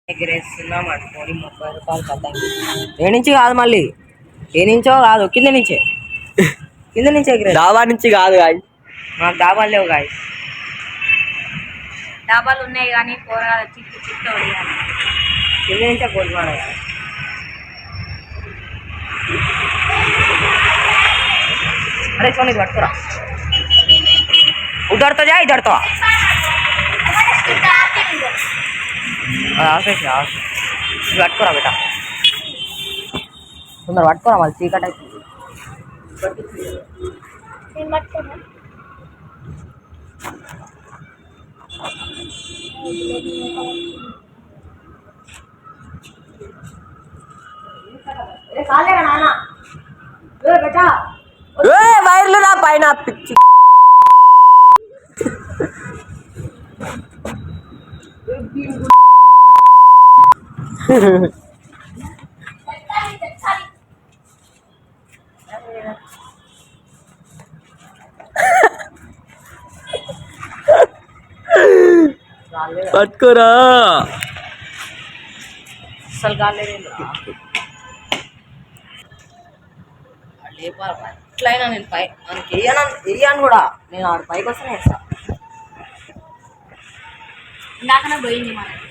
ఎగిరేస్తున్నాం అనుకోని 30 రూపాయలు కద్దాకి ఏ నుంచి కాదు మళ్ళీ ఏ నుంచో కాదు కింద నుంచే ఎగిరే డాబా నుంచి కాదు గాయ మాకు డాబాలు లేవు గాయ డాబాలు ఉన్నాయి కానీ కూరగాయలు చిక్కు చిక్కు కింద నుంచే కోరుకోవాలి కదా अरे सोनी घट करा उधर तो जा इधर तो घट करा बेटा सुंदर घट करा मल्ल चीकट नाना बेटा వైర్లు నా పైన పిచ్చి పట్టుకోరా అసలు కాలేదు ఎట్లయినా నేను పై మనకి వేయను కూడా నేను ఆడ పైకి వస్తేనే వేస్తా ఇందాకనే పోయింది మనకి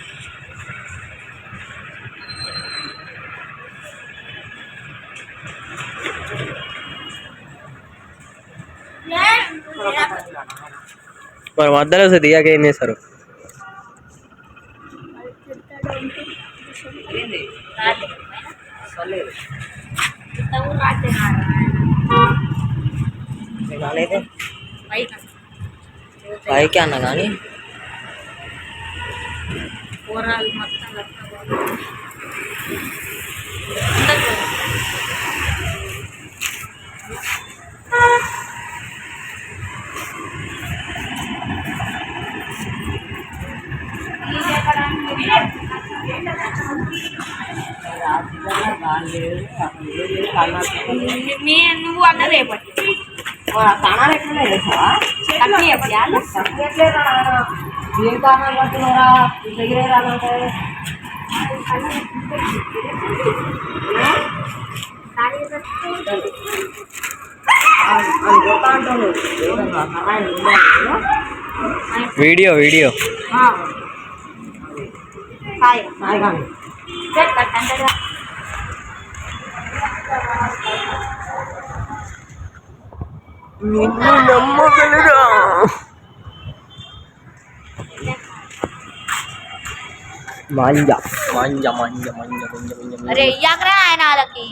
మరి మధ్యలో వస్తే దిగాక ఏం చేస్తారు పైకి అన్న కానీ కూరలు మొత్తం నువ్వు అన్న రేపటి స్థానాలు ఎట్లా చేస్తావా ఏం కారణాలు పడుతున్నారా దగ్గరే రాలంటే వీడియో వీడియో నిన్ను నమ్మగలరా మంజ మంజ మంజ మంజ మంజ మంజ అరే ఇయ్యాకరా ఆయన వాళ్ళకి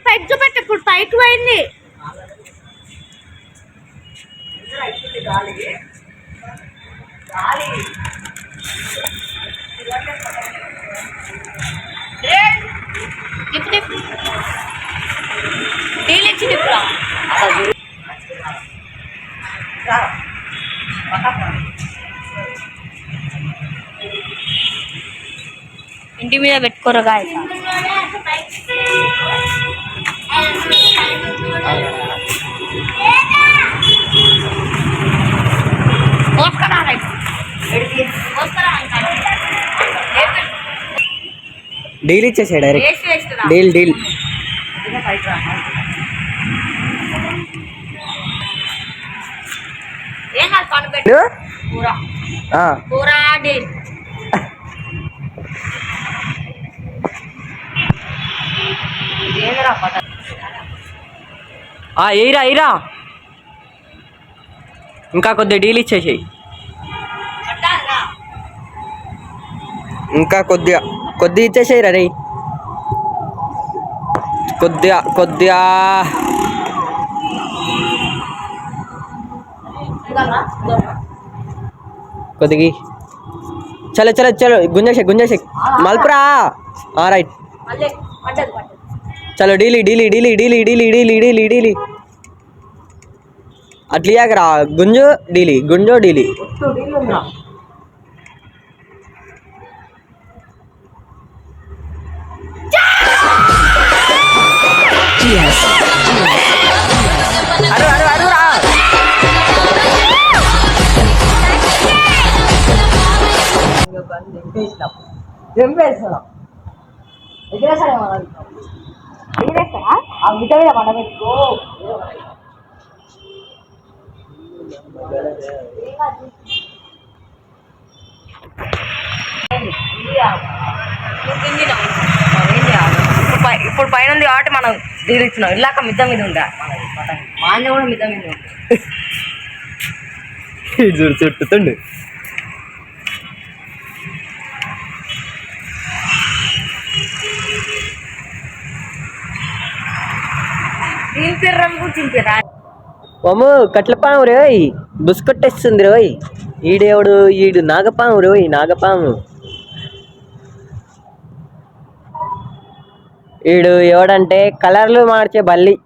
పైకి చూపెట్టు ఇప్పుడు పైకి పోయింది ఇంటి మీద పెట్టుకోరు గాయ డీల్ ఇచ్చేసా డైరెక్ట్ డీల్ డీల్ ఎయిరా ఎయిరా ఇంకా కొద్దిగా డీల్ ఇచ్చేసేయి ఇంకా కొద్దిగా కొద్దిగా ఇచ్చేసేయరా రే కొద్దిగా కొద్దిగా కొద్దిగి చలో చలో చలో గుంజేషక్ మల్పురా రైట్ చలో డీలీ డీలీ డీలీ డీలీ డీలీ డీలీ డీలీ డీలీ అట్లా గుంజు డీలీ గుంజో డీలీ అరు అరు అరు రా జంపేస్తున్నాం ఎగిరేసాడేమో ఆ మిట మీద పడబెట్టుకో ఇప్పుడు పైన ఉంది కాబట్టి మనం దిగుతున్నాం ఇలాక మిద్ద మీద ఉంటా మాంజ కూడా మిద్ద మీద ఉంటుంది చుట్టుతుండు మమ్మ కట్లపాము రోయ్ బుస్కొట్టేస్తుంది రోయ్ ఈడేవుడు ఈడు నాగపాము రోయ్ నాగపాము ఈడు ఎవడంటే కలర్లు మార్చే బల్లి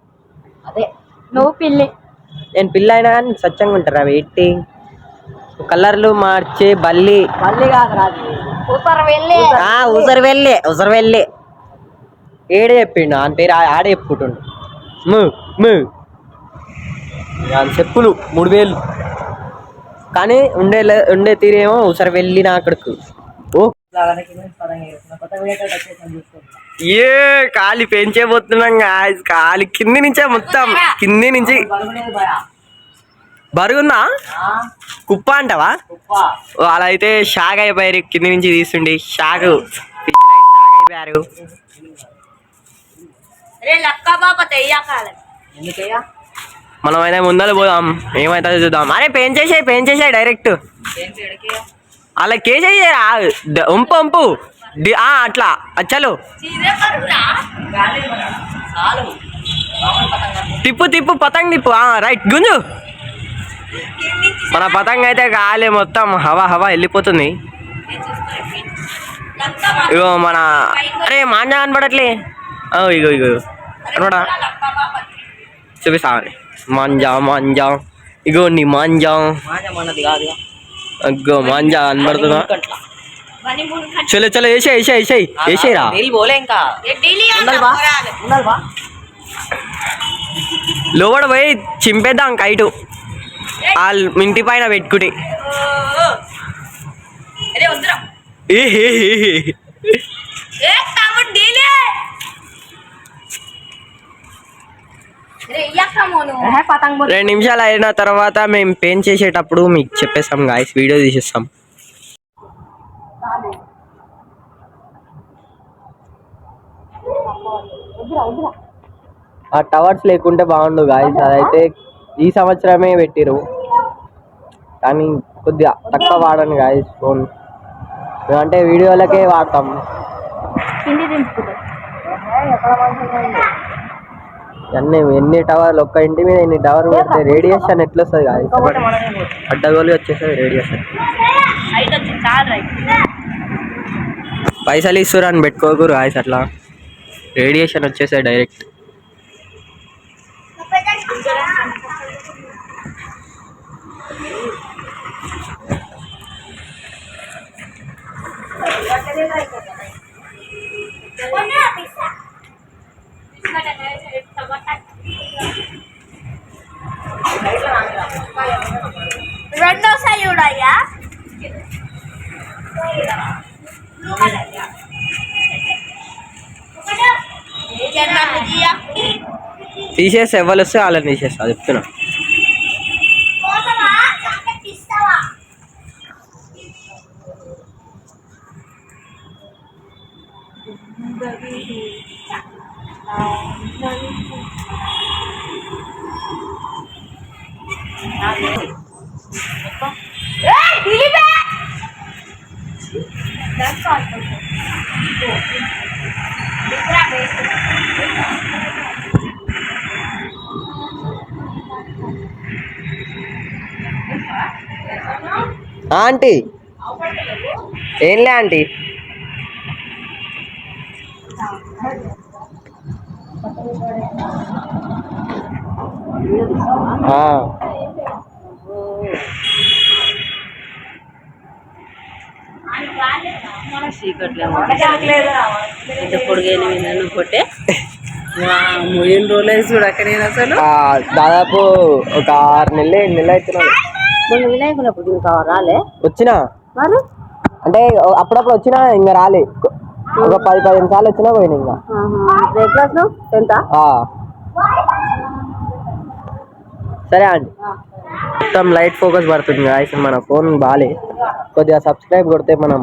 అదే నువ్వు పిల్లి నేను పిల్ల అయినా కానీ స్వచ్ఛంగా ఉంటారా వెయిటి కలర్లు మార్చే బల్లి బల్లి కాదు ఉసరు వెళ్ళి ఏడే చెప్పిండు అని పేరు ఆడే చెప్పుకుంటుండు చెప్పులు 3000 కానీ ఉండే తీరేమో ఉసరు వెళ్ళిన అక్కడికి ఓ ఏ కాలి పెంచేపోతున్నాం కాలి కింది నుంచే మొత్తం కింది నుంచి బరుగుందా కుప్ప అంటావా అలా అయితే షాక్ అయిపోయారు కింది నుంచి తీస్తుండే షాక్ అయిపోయారు మనం అయితే ముందర పోదాం ఏమైతే చూద్దాం అరే పెంచేసాయి డైరెక్ట్ అలా కేసేయరా ఉంపు అట్లా చలో తిప్పు పతంగ్ తిప్పు రైట్ గుంజు మన పతంగ్ అయితే గాలి మొత్తం హవా వెళ్ళిపోతుంది ఇగో మన అరే మాంజా కనపడట్లే ఇగో అనమాట చూపిస్తామని మాంజా ఇగో నీ మాంజా అగ్గో మాంజా కనబడుతుందా చలో వేసేయరా లోపల పోయి చింపేద్దాం కైటు ఇంటి పైన పెట్టుకుని రెండు నిమిషాలు అయిన తర్వాత మేము పెయింట్ చేసేటప్పుడు మీకు చెప్పేస్తాం గాయస్ వీడియో తీసేస్తాం ఆ టవర్స్ లేకుంటే బాగుండు గాయస్ అదైతే ఈ సంవత్సరమే పెట్టిరు కానీ కొద్దిగా తక్కువ వాడండి గాయస్ ఫోన్ అంటే వీడియోలకే వాడతాం ఎన్ని టవర్లు ఒక్క ఇంటి మీద ఎన్ని టవర్ పెడితే రేడియేషన్ ఎట్లా వస్తుంది గాయస్ అడ్డగోలు వచ్చేస్తుంది రేడియేషన్ పైసలు ఇస్తారు అని పెట్టుకోకూరు గాయస్ అట్లా రేడియేషన్ వచ్చేసాయి డైరెక్ట్ రెండోసారి చూడయ్యా తీసేస్తే ఎవరు వస్తే వాళ్ళని తీసేస్తా చెప్తున్నా ఆంటీ ఏంలే ఆంటీ ఇంత పొడిగైన కొట్టే ఎన్ని రోజులు అయింది చూడక్క నేను అసలు దాదాపు ఒక 6 నెలలు 7 నెలలు అవుతున్నాను. మొన్న వినాయకునప్పుడు ఇంకా రాలే వచ్చినా మరి అంటే అప్పుడప్పుడు వచ్చినా ఇంకా రాలే. ఒక 10-15 సార్లు వచ్చినా పోయినా ఇంకా. ఏ క్లాస్ లో 10th సరే అండి. మొత్తం లైట్ ఫోకస్ పడుతుంది గాయ్స్. మన ఫోన్ బాగాలే, కొద్దిగా సబ్స్క్రైబ్ కొడితే మనం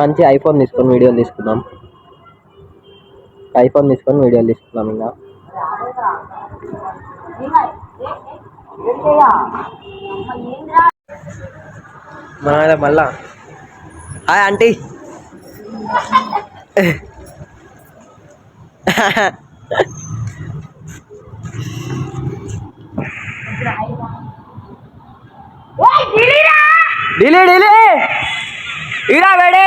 మంచి ఐఫోన్ తీసుకొని వీడియోలు తీసుకుందాం. ఇంకా మన మళ్ళా హాయ్ ఆంటీ. ఢిల్లీ ఈడా వేడే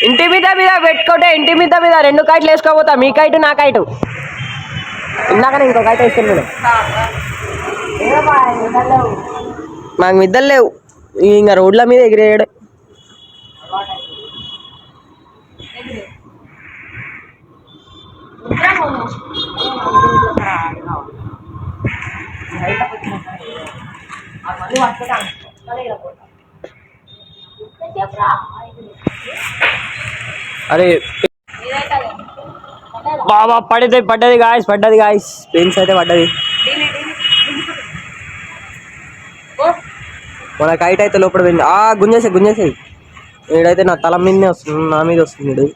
ఇంటి మీద పెట్టుకుంటే ఇంటి మీద 2 కైట్లు వేసుకోపోతా. మీ కైటు నా కైటు. ఇందాక ఇంకో కైట్ వేసుకున్నాడు. మాకు మిద్దలు లేవు, ఇంకా రోడ్ల మీద ఎగిరేయడు. అరే బాబా పడ్డది గాయస్ పెయిన్స్ అయితే పడ్డది. మన కైట్ అయితే లోపల పోయింది. గుంజేసాయి వీడైతే నా తల మీదనే వస్తుంది, నా మీద వస్తుంది వీడు.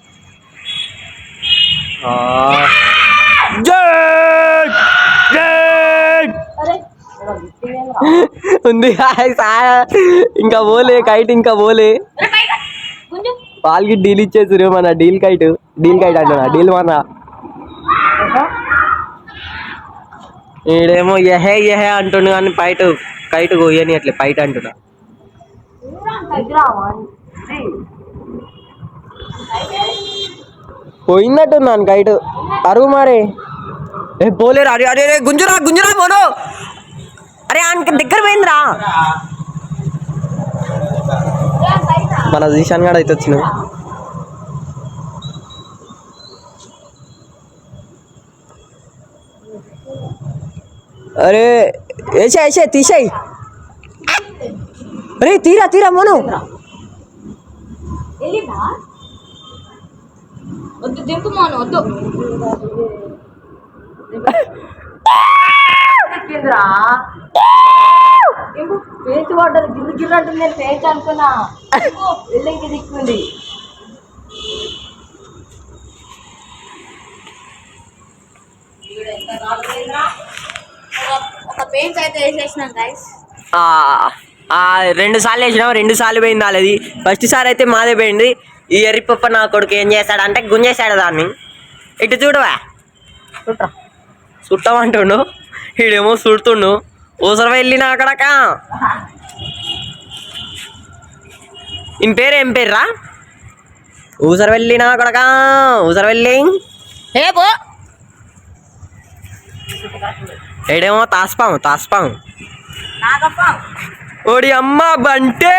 ఉంది ఇంకా పోలే కైట్, ఇంకా పోలే. వాళ్ళకి డీల్ ఇచ్చేసారు. మన డీల్ కైట్ అంటున్నా, డీల్ మన ఈడేమో ఎహే అంటుండు కానీ కైట్ కొయ్యని అట్లే పైట అంటున్నా. పోయిందట్టున్నాను కైట్. అరుగు మారే పోలేరు. అరే గుంజురా పోను. అరే ఆయనకి దగ్గర పోయిందిరా. మన జీషాన్ గాడు అయితే వచ్చినావు. అరే వేసే తీసేయి. అరే తీరా మోను. వద్దు దింపు మోను వద్దు. పేచి పడ్డది, గిర్రు అంటుంది. నేను పేచి అనుకున్నా, వెళ్ళింకి దిక్కుంది. ఒక పెయింట్ అయితే వేసేసినాం గైస్. 2 సార్లు వేసినాం, 2 సార్లు పోయింది వాళ్ళది. ఫస్ట్ సారి అయితే మాదే పోయింది. ఈ ఎర్రిపప్ప నా కొడుకు ఏం చేస్తాడంటే గుంజేశాడు దాన్ని. ఇటు చూడవా చుట్టమంటుండు, ఈడేమో చుడుతుండు. ఊసర వెళ్ళినా అక్కడక. ఈయన పేరు ఏం పేర్రా? ఊసర వెళ్ళినా అక్కడక. ఊసర వెళ్ళి ఏడేమో తాస్పాము. ఓడి అమ్మ బంటే.